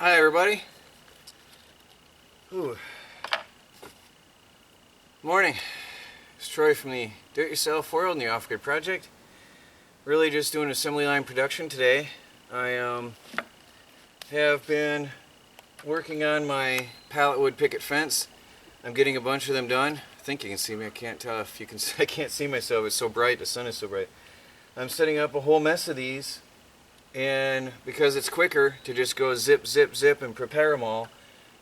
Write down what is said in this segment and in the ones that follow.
Hi everybody. Ooh. Morning. It's Troy from the Do-It-Yourself World and the Off-Grid Project. Really just doing assembly line production today. I have been working on my pallet wood picket fence. I'm getting a bunch of them done. I think you can see me. I can't tell if you can. I can't see myself. It's so bright. The sun is so bright. I'm setting up a whole mess of these, and because it's quicker to just go zip, zip, zip and prepare them all,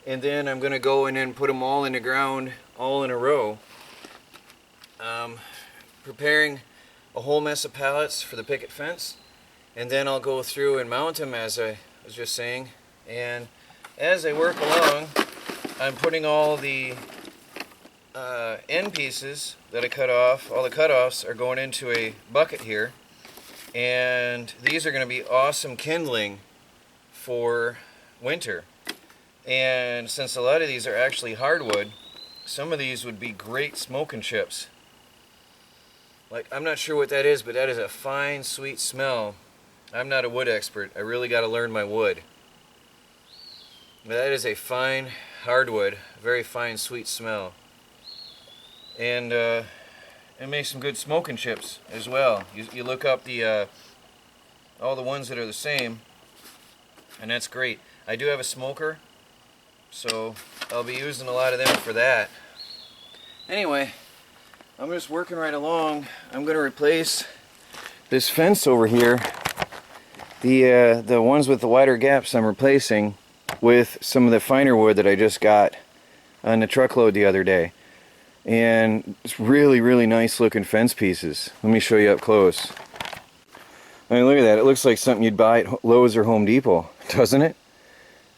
and then I'm going to go and then put them all in the ground, all in a row. Preparing a whole mess of pallets for the picket fence, and then I'll go through and mount them as I was just saying. And as I work along, I'm putting all the end pieces that I cut off, all the cutoffs are going into a bucket here, and these are going to be awesome kindling for winter. And since a lot of these are actually hardwood, some of these would be great smoking chips. Like, I'm not sure what that is, but that is a fine, sweet smell. I'm not a wood expert. I really got to learn my wood. But that is a fine hardwood, very fine, sweet smell. And it makes some good smoking chips as well. You look up the all the ones that are the same, and that's great. I do have a smoker, so I'll be using a lot of them for that. Anyway, I'm just working right along. I'm going to replace this fence over here. The ones with the wider gaps I'm replacing with some of the finer wood that I just got on the truckload the other day. And it's really, really nice looking fence pieces. Let me show you up close. I mean, look at that. It looks like something you'd buy at Lowe's or Home Depot, doesn't it?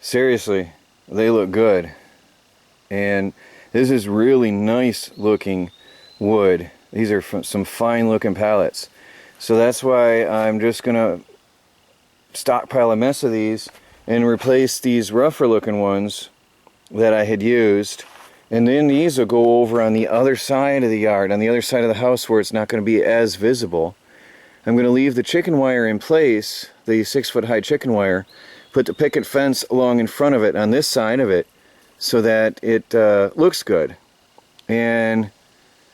Seriously, they look good. And this is really nice looking wood. These are some fine looking pallets. So that's why I'm just gonna stockpile a mess of these and replace these rougher looking ones that I had used. And then these will go over on the other side of the yard, on the other side of the house where it's not going to be as visible. I'm going to leave the chicken wire in place, the 6-foot high chicken wire, put the picket fence along in front of it on this side of it so that it looks good. And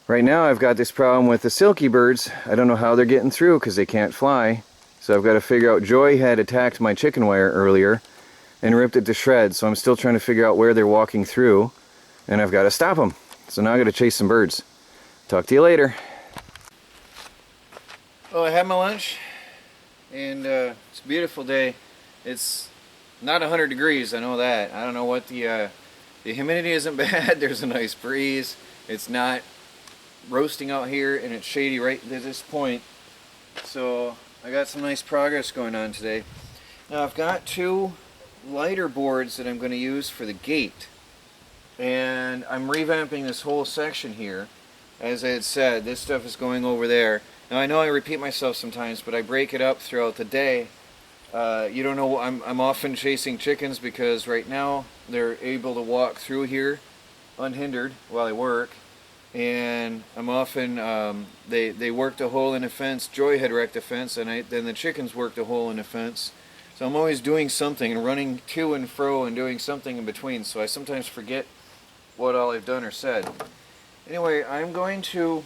right now I've got this problem with the silky birds. I don't know how they're getting through because they can't fly. So I've got to figure out, Joy had attacked my chicken wire earlier and ripped it to shreds. So I'm still trying to figure out where they're walking through. And I've got to stop them. So now I got to chase some birds. Talk to you later. Well, I had my lunch, and it's a beautiful day. It's not 100 degrees, I know that. I don't know what the humidity isn't bad. There's a nice breeze. It's not roasting out here, and it's shady right at this point. So I got some nice progress going on today. Now I've got 2 lighter boards that I'm going to use for the gate. And I'm revamping this whole section here. As I had said, this stuff is going over there. Now I know I repeat myself sometimes, but I break it up throughout the day. You don't know, I'm often chasing chickens because right now they're able to walk through here unhindered while I work. And I'm often, they worked a hole in the fence. Joy had wrecked a fence, and then the chickens worked a hole in the fence. So I'm always doing something and running to and fro and doing something in between. So I sometimes forget what all I've done or said. Anyway, I'm going to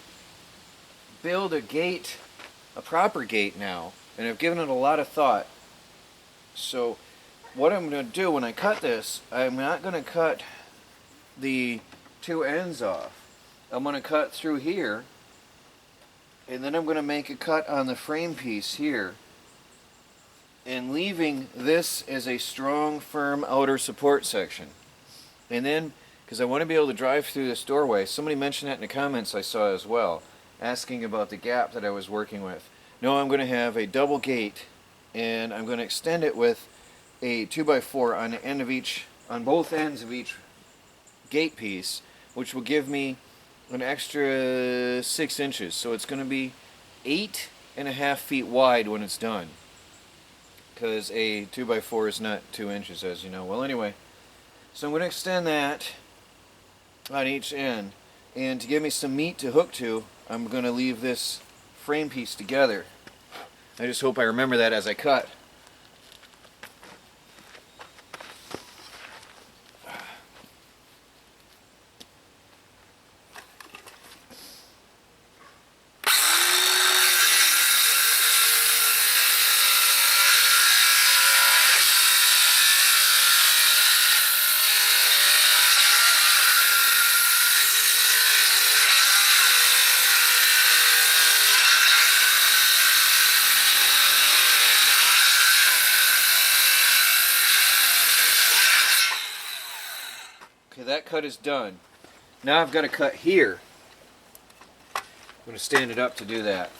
build a gate, a proper gate now, and I've given it a lot of thought. So what I'm going to do when I cut this, I'm not going to cut the 2 ends off. I'm going to cut through here, and then I'm going to make a cut on the frame piece here, and leaving this as a strong, firm outer support section. And then, because I want to be able to drive through this doorway, somebody mentioned that in the comments I saw as well, asking about the gap that I was working with. No, I'm going to have a double gate, and I'm going to extend it with a 2x4 on the end of each, on both ends of each gate piece, which will give me an extra 6 inches. So it's going to be 8.5 feet wide when it's done, because a 2x4 is not 2 inches, as you know. Well, anyway, so I'm going to extend that on each end, and to give me some meat to hook to, I'm going to leave this frame piece together. I just hope I remember that as I cut. Okay, that cut is done. Now I've got to cut here. I'm going to stand it up to do that.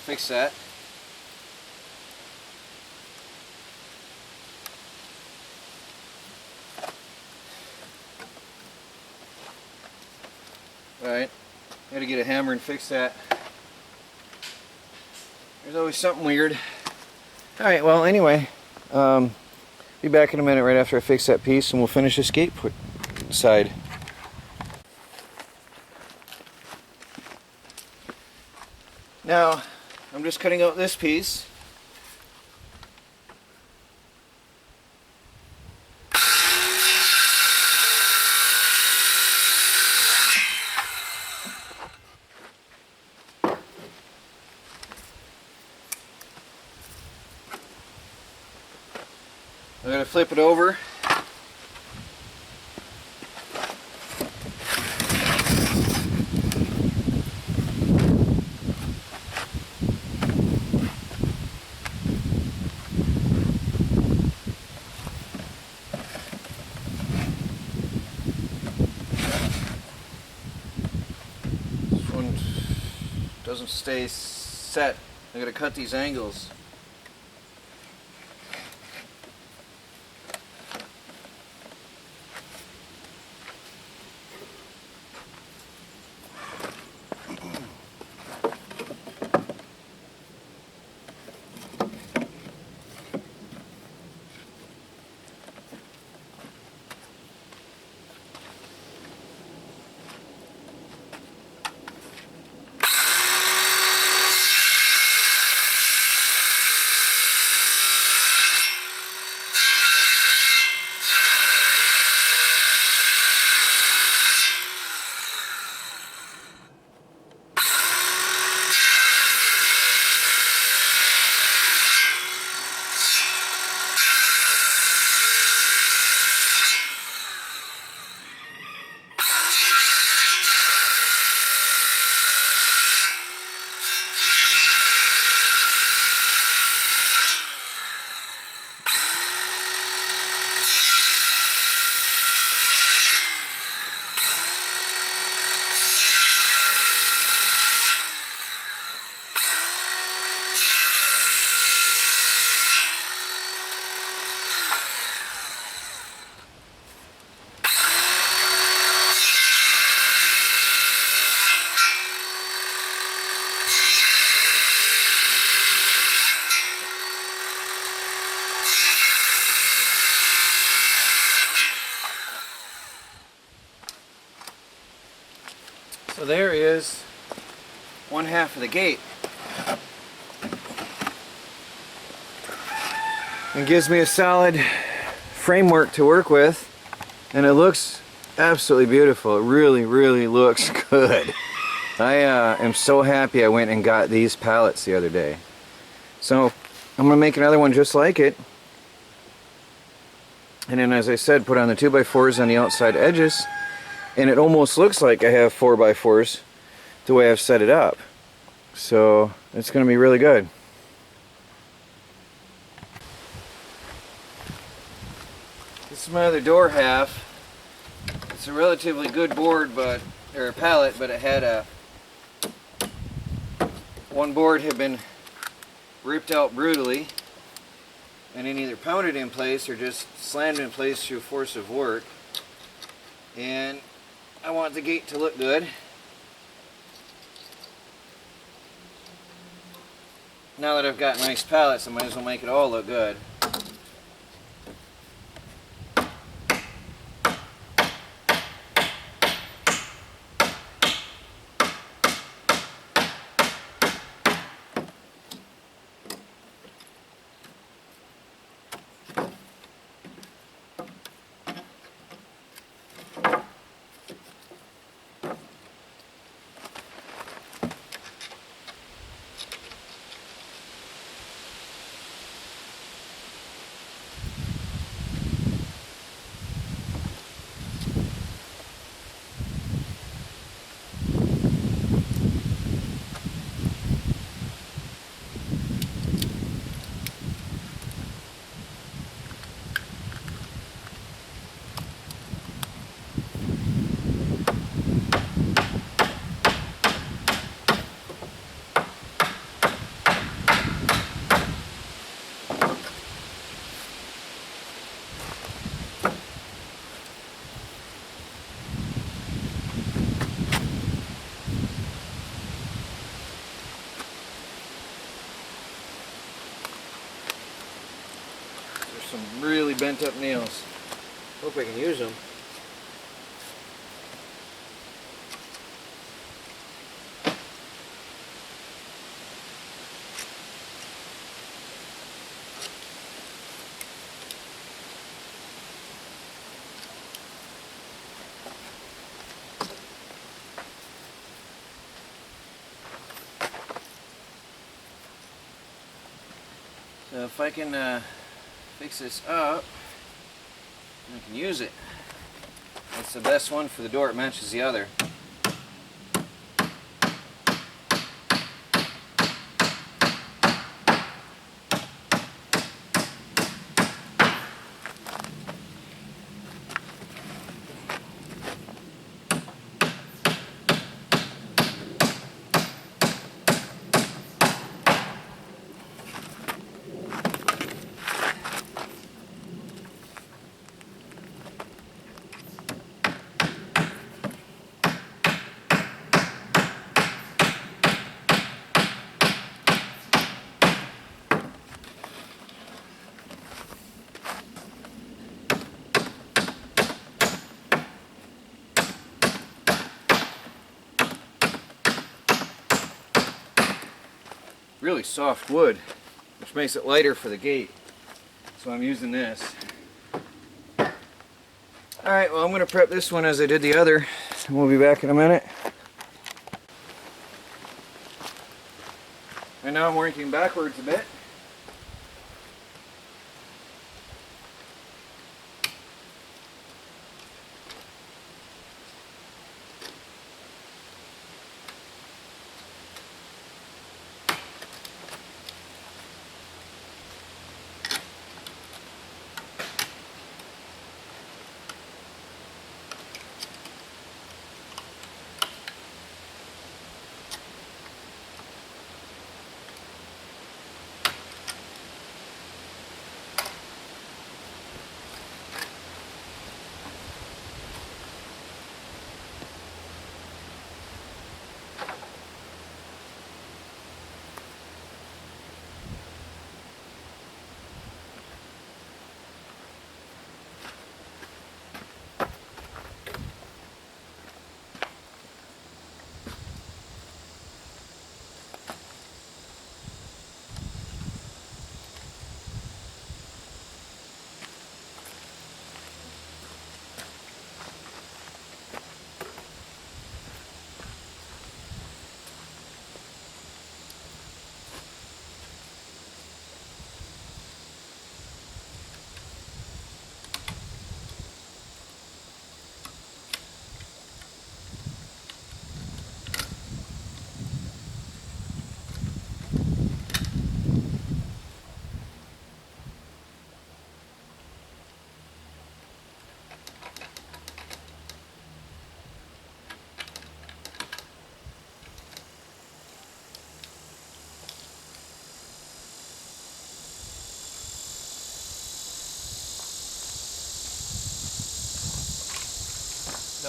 Fix that. Alright, gotta get a hammer and fix that. There's always something weird. Alright, well anyway, be back in a minute right after I fix that piece and we'll finish this gate side. Now, I'm just cutting out this piece. I'm going to flip it over. Doesn't stay set. I'm going to cut these angles. So there is one half of the gate. It gives me a solid framework to work with, and it looks absolutely beautiful. It really, really looks good. I am so happy I went and got these pallets the other day. So I'm going to make another one just like it. And then, as I said, put on the 2x4s on the outside edges. And it almost looks like I have 4x4s the way I've set it up. So it's going to be really good. This This is my other door half. It's a relatively good board, or a pallet, but it had one board had been ripped out brutally and then either pounded in place or just slammed in place through force of work. And I want the gate to look good. Now that I've got nice pallets, I might as well make it all look good. Some really bent up nails. Hope I can use them. So if I can fix this up, I can use it. It's the best one for the door. It matches the other. Really soft wood, which makes it lighter for the gate. So I'm using this. Alright, well I'm going to prep this one as I did the other. We'll be back in a minute. And now I'm working backwards a bit.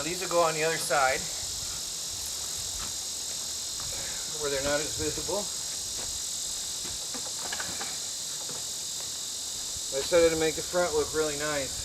Now these will go on the other side, where they're not as visible. I decided to make the front look really nice.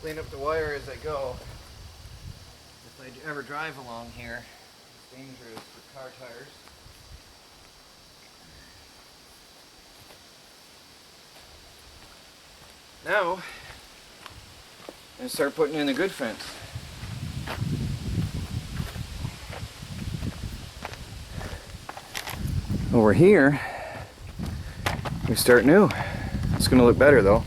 Clean up the wire as I go. If I ever drive along here, it's dangerous for car tires. Now, I'm going to start putting in the good fence. Over here, we start new. It's going to look better though.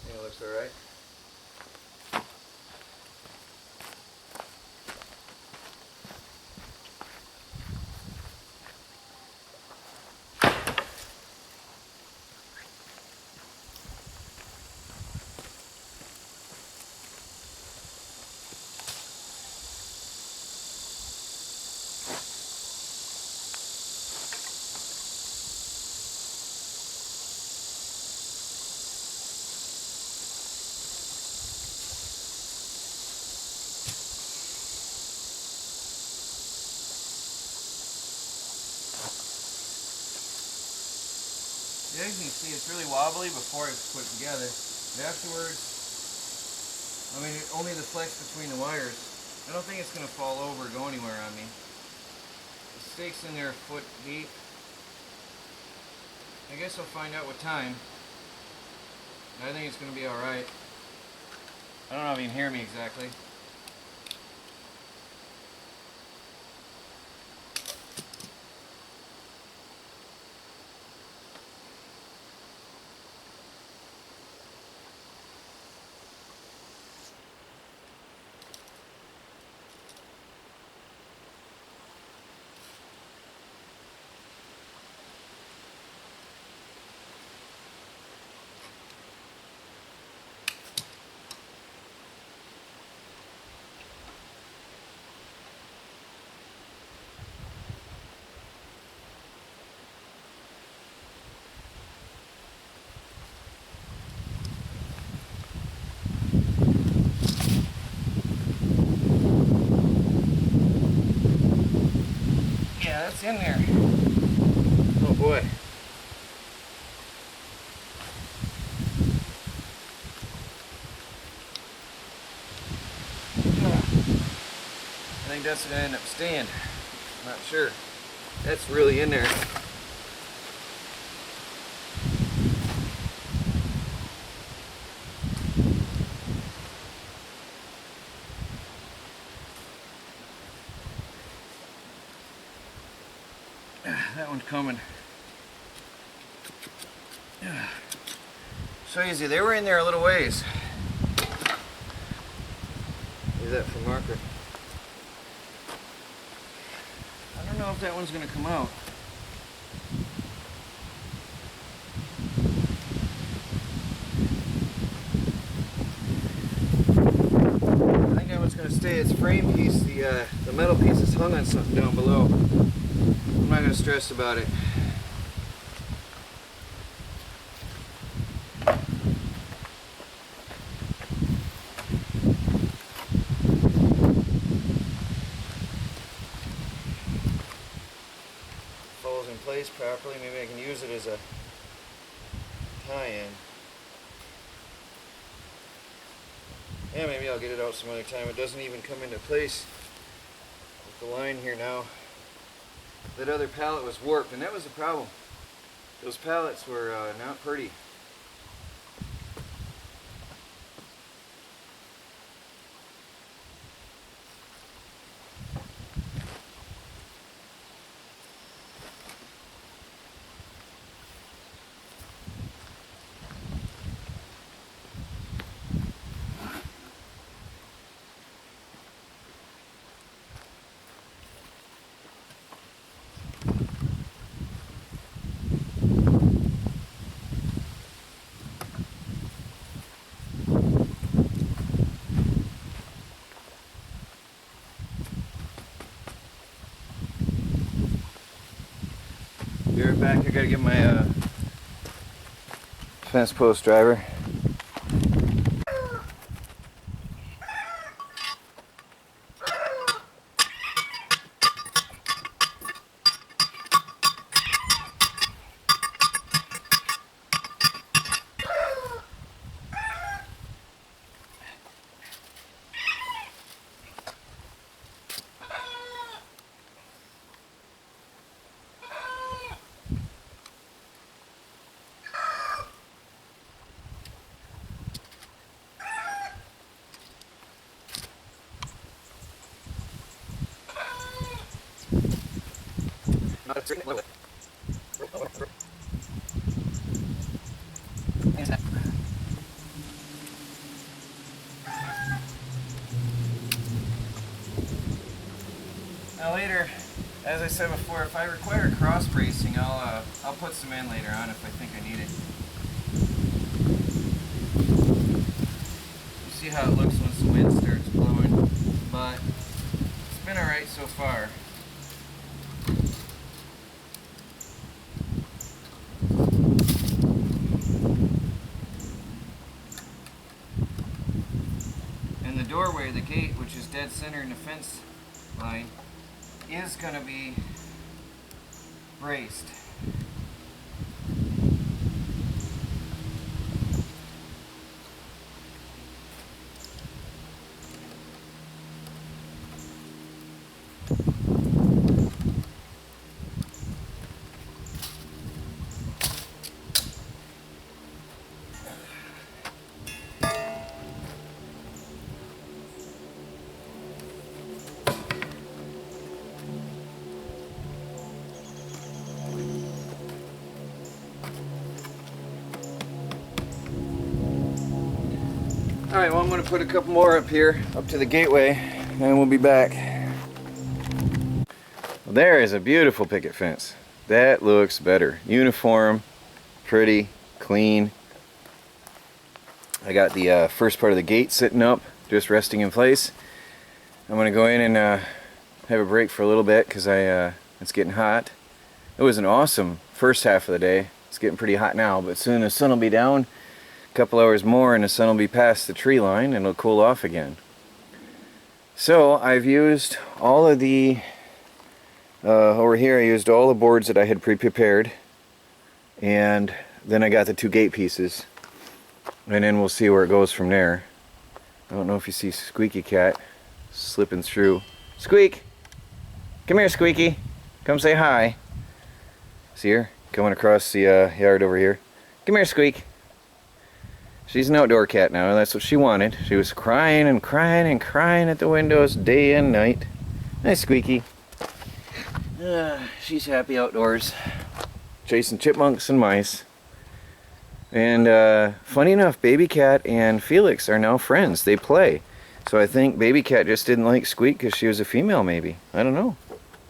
Yeah, it looks alright. Yeah, as you can see, it's really wobbly before it's put together. But afterwards, I mean, only the flex between the wires. I don't think it's going to fall over or go anywhere on me. The stake's in there a foot deep. I guess I'll find out with time. I think it's going to be alright. I don't know if you can hear me exactly. That's in there. Oh boy. I think that's going to end up staying. I'm not sure. That's really in there. That one's coming. So easy. They were in there a little ways. Use that for marker. I don't know if that one's going to come out. I think that one's going to stay. Its frame piece, the metal piece is hung on something down below. I'm not going to stress about it. placed properly. Maybe I can use it as a tie-in. Yeah, maybe I'll get it out some other time. It doesn't even come into place with the line here now. That other pallet was warped, and that was the problem. Those pallets were not pretty. Be right back. I gotta get my fence post driver. Now later, as I said before, if I require cross bracing, I'll put some in later on if I think I need it. You see how it looks once the wind starts blowing, but it's been alright so far. And the doorway, the gate, which is dead center in the fence line, is going to be braced. Alright, well I'm going to put a couple more up here, up to the gateway, and we'll be back. Well, there is a beautiful picket fence. That looks better. Uniform, pretty, clean. I got the first part of the gate sitting up, just resting in place. I'm going to go in and have a break for a little bit because it's getting hot. It was an awesome first half of the day. It's getting pretty hot now, but soon the sun will be down. Couple hours more and the sun will be past the tree line and it'll cool off again. So I've used all of the over here I used all the boards that I had pre-prepared, and then I got the two gate pieces, and then we'll see where it goes from there. I don't know if you see Squeaky Cat slipping through. Squeak! Come here, Squeaky. Come say hi. See her coming across the yard over here. Come here, Squeak. She's an outdoor cat now, that's what she wanted. She was crying and crying and crying at the windows day and night. Nice Squeaky. She's happy outdoors, chasing chipmunks and mice. And funny enough, Baby Cat and Felix are now friends. They play. So I think Baby Cat just didn't like Squeak because she was a female maybe. I don't know.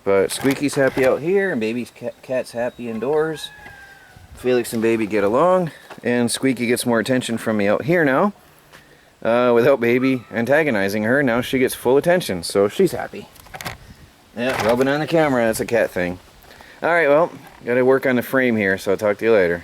But Squeaky's happy out here and Baby Cat's happy indoors. Felix and Baby get along, and Squeaky gets more attention from me out here now. Without Baby antagonizing her, now she gets full attention, so she's happy. Yeah, rubbing on the camera, that's a cat thing. Alright, well, gotta work on the frame here, so I'll talk to you later.